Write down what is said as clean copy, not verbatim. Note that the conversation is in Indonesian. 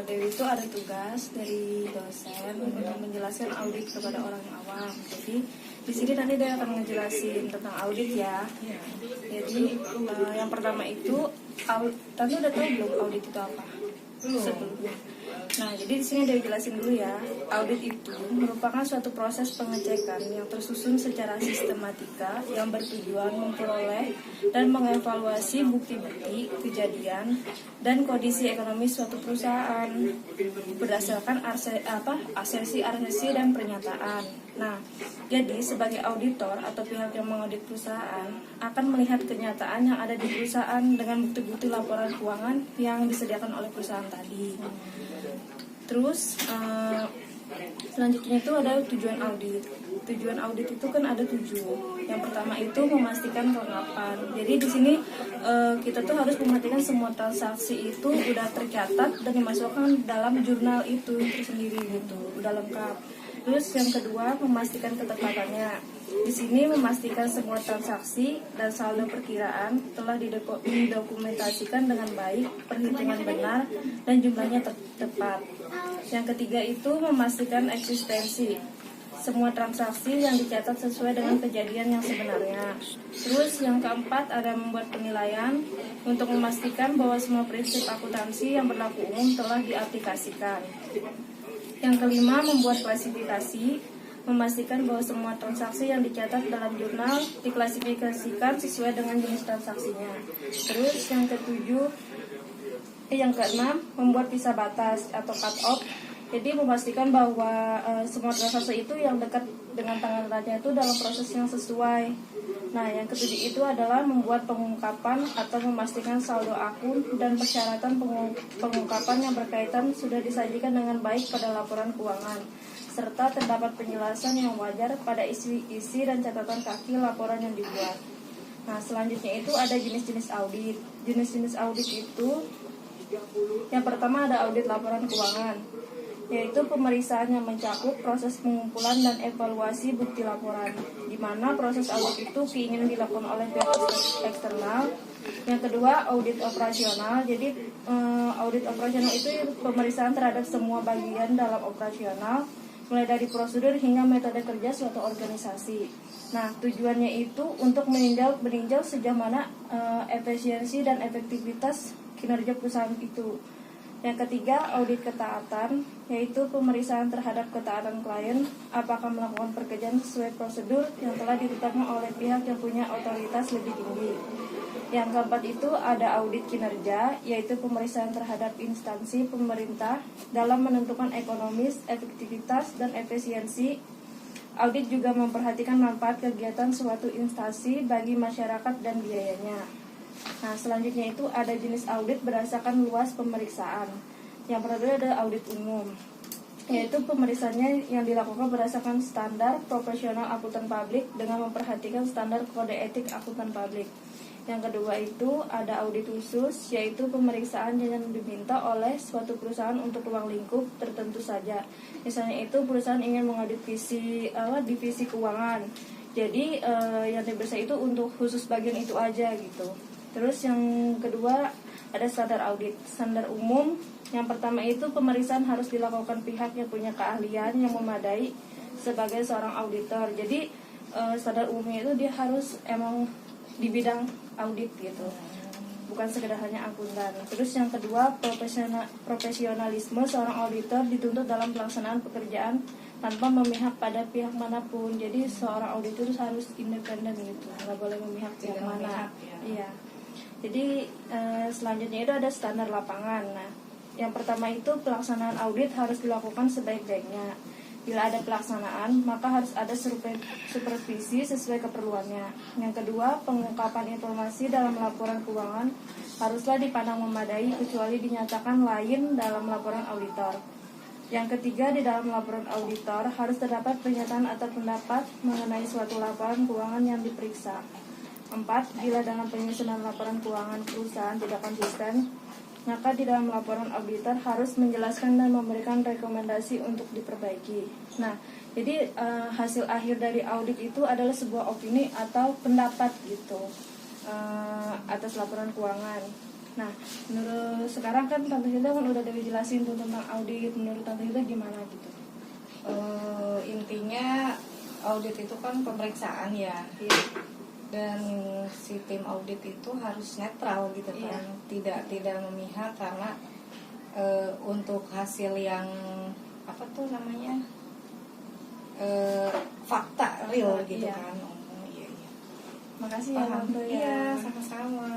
Dewi itu ada tugas dari dosen untuk menjelaskan audit kepada orang awam. Jadi di sini nanti dia akan ngejelasin tentang audit ya. Jadi yang pertama itu, tante udah tahu belum audit itu apa? Sebelumnya. Nah, jadi di sini Dewi jelasin dulu ya. Audit itu merupakan suatu proses pengecekan yang tersusun secara sistematika yang bertujuan memperoleh dan mengevaluasi bukti-bukti kejadian dan kondisi ekonomi suatu perusahaan berdasarkan asersi dan pernyataan. Nah, jadi sebagai auditor atau pihak yang mengaudit perusahaan akan melihat kenyataan yang ada di perusahaan dengan bukti-bukti laporan keuangan yang disediakan oleh perusahaan tadi. Terus selanjutnya itu ada tujuan audit. Tujuan audit itu kan ada 7. Yang pertama itu memastikan kelengkapan. Jadi di sini kita tuh harus memastikan semua transaksi itu udah tercatat dan dimasukkan dalam jurnal itu tersendiri gitu, udah lengkap. Terus yang kedua memastikan ketepatannya. Di sini memastikan semua transaksi dan saldo perkiraan telah didokumentasikan dengan baik, perhitungan benar dan jumlahnya tepat. Yang ketiga itu memastikan eksistensi semua transaksi yang dicatat sesuai dengan kejadian yang sebenarnya. Terus yang keempat ada membuat penilaian untuk memastikan bahwa semua prinsip akuntansi yang berlaku umum telah diaplikasikan. Yang kelima membuat klasifikasi, memastikan bahwa semua transaksi yang dicatat dalam jurnal diklasifikasikan sesuai dengan jenis transaksinya. Terus yang keenam membuat pisah batas atau cut off. Jadi memastikan bahwa semua transaksi itu yang dekat dengan tanggal lahirnya itu dalam proses yang sesuai. Nah, yang ketujuh itu adalah membuat pengungkapan atau memastikan saldo akun dan persyaratan pengungkapan yang berkaitan sudah disajikan dengan baik pada laporan keuangan, serta terdapat penjelasan yang wajar pada isi dan catatan kaki laporan yang dibuat. Nah, selanjutnya itu ada jenis-jenis audit. Jenis-jenis audit itu yang pertama ada audit laporan keuangan, yaitu pemeriksaan yang mencakup proses pengumpulan dan evaluasi bukti laporan, di mana proses audit itu keinginan dilakukan oleh pihak eksternal. Yang kedua, audit operasional. Jadi audit operasional itu pemeriksaan terhadap semua bagian dalam operasional, mulai dari prosedur hingga metode kerja suatu organisasi. Nah, tujuannya itu untuk meninjau sejauh mana efisiensi dan efektivitas kinerja perusahaan itu. Yang ketiga, audit ketaatan, yaitu pemeriksaan terhadap ketaatan klien, apakah melakukan pekerjaan sesuai prosedur yang telah ditetapkan oleh pihak yang punya otoritas lebih tinggi. Yang keempat itu ada audit kinerja, yaitu pemeriksaan terhadap instansi pemerintah dalam menentukan ekonomis, efektivitas, dan efisiensi. Audit juga memperhatikan manfaat kegiatan suatu instansi bagi masyarakat dan biayanya. Nah, selanjutnya itu ada jenis audit berdasarkan luas pemeriksaan. Yang pertama ada audit umum, yaitu pemeriksaannya yang dilakukan berdasarkan standar profesional akuntan publik dengan memperhatikan standar kode etik akuntan publik. Yang kedua itu ada audit khusus, yaitu pemeriksaan yang diminta oleh suatu perusahaan untuk ruang lingkup tertentu saja. Misalnya itu perusahaan ingin mengaudit divisi keuangan. Jadi yang diperiksa itu untuk khusus bagian itu aja gitu. Terus yang kedua ada standar audit. Standar umum yang pertama itu pemeriksaan harus dilakukan pihak yang punya keahlian yang memadai sebagai seorang auditor. Jadi standar umumnya itu dia harus emang di bidang audit gitu, bukan sekedar hanya akuntan. Terus yang kedua profesionalisme seorang auditor dituntut dalam pelaksanaan pekerjaan tanpa memihak pada pihak manapun. Jadi seorang auditor harus independen gitu, nggak boleh memihak pihak mana. Iya. Jadi selanjutnya itu ada standar lapangan. Nah, yang pertama itu pelaksanaan audit harus dilakukan sebaik-baiknya. Bila ada pelaksanaan, maka harus ada supervisi sesuai keperluannya. Yang kedua, pengungkapan informasi dalam laporan keuangan haruslah dipandang memadai kecuali dinyatakan lain dalam laporan auditor. Yang ketiga, di dalam laporan auditor harus terdapat pernyataan atau pendapat mengenai suatu laporan keuangan yang diperiksa. 4. Bila dalam penyusunan laporan keuangan perusahaan tidak konsisten, maka di dalam laporan auditor harus menjelaskan dan memberikan rekomendasi untuk diperbaiki. Nah, jadi hasil akhir dari audit itu adalah sebuah opini atau pendapat gitu atas laporan keuangan. Nah, menurut sekarang kan Tante Hilda kan udah Dewi jelasin tuh tentang audit. Menurut Tante Hilda gimana gitu? Intinya audit itu kan pemeriksaan ya. Iya. Dan si tim audit itu harus netral gitu kan. Tidak memihak karena untuk hasil yang apa tuh namanya? Fakta real gitu iya. kan. Oh, iya. Makasih ya Paham. Tante ya. Iya, sama-sama.